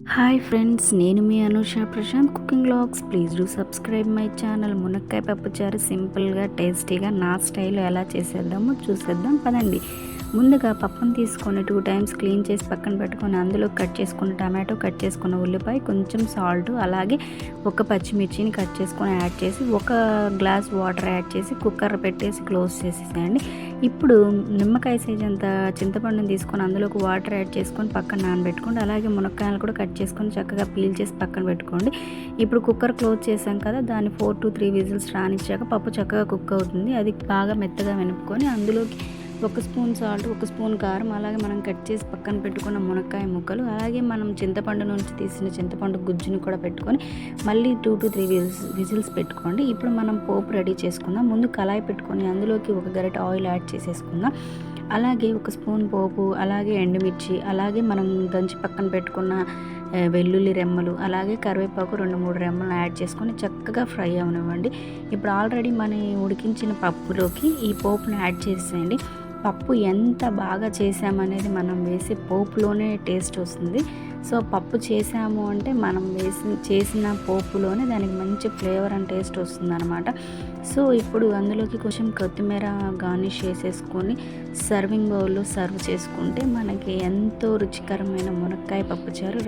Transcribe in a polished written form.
Hi friends, నేను మీ Anusha Prashanth cooking vlogs. Please do subscribe my channel. మునక్కాయ పప్పుచారు సింపుల్గా టేస్టీగా నా స్టైల్లో ఎలా చేసేద్దామో చూసేద్దాం పదండి. ముందుగా పప్పును తీసుకొని 2 టైమ్స్ క్లీన్ చేసి పక్కన పెట్టుకొని అందులో కట్ చేసుకున్న టమాటో, కట్ చేసుకున్న ఉల్లిపాయ, కొంచెం సాల్ట్, అలాగే ఒక పచ్చిమిర్చిని కట్ చేసుకొని యాడ్ చేసి 1 గ్లాస్ వాటర్ యాడ్ చేసి కుక్కర్ పెట్టేసి క్లోజ్ చేసేసేయండి. ఇప్పుడు నిమ్మకాయ సైజ్ అంత చింతపండుని తీసుకొని అందులోకి వాటర్ యాడ్ చేసుకొని పక్కన నానబెట్టుకోండి. అలాగే మునక్కాయలు కూడా కట్ చేసుకొని చక్కగా పీల్ చేసి పక్కన పెట్టుకోండి. ఇప్పుడు కుక్కర్ క్లోజ్ చేసాం కదా, దాన్ని 4 to 3 విజిల్స్ రానిచ్చాక పప్పు చక్కగా కుక్ అవుతుంది. అది బాగా మెత్తగా వెనుపుకొని అందులోకి 1 స్పూన్ సాల్ట్, 1 స్పూన్ కారం, అలాగే మనం కట్ చేసి పక్కన పెట్టుకున్న మునక్కాయ ముక్కలు, అలాగే మనం చింతపండు నుంచి తీసిన చింతపండు గుజ్జుని కూడా పెట్టుకొని మళ్ళీ 2 to 3 విజిల్స్ పెట్టుకోండి. ఇప్పుడు మనం పోపు రెడీ చేసుకుందాం. ముందు కళాయి పెట్టుకొని అందులోకి 1 గరిటె ఆయిల్ యాడ్ చేసేసుకుందాం. అలాగే 1 స్పూన్ పోపు, అలాగే ఎండుమిర్చి, అలాగే మనం దంచి పక్కన పెట్టుకున్న వెల్లుల్లి రెమ్మలు, అలాగే కరివేపాకు 2-3 రెమ్మలు యాడ్ చేసుకొని చక్కగా ఫ్రై అవనివ్వండి. ఇప్పుడు ఆల్రెడీ మనం ఉడికించిన పప్పులోకి ఈ పోపుని యాడ్ చేసేయండి. పప్పు ఎంత బాగా చేసామనేది మనం వేసే పోపులోనే టేస్ట్ వస్తుంది. సో పప్పు చేసాము అంటే మనం చేసిన పోపులోనే దానికి మంచి ఫ్లేవర్ అండ్ టేస్ట్ వస్తుందన్నమాట. సో ఇప్పుడు అందులోకి కొంచెం కొత్తిమీర గార్నిష్ చేసేసుకొని సర్వింగ్ బౌల్లో సర్వ్ చేసుకుంటే మనకి ఎంతో రుచికరమైన మునక్కాయ పప్పుచారు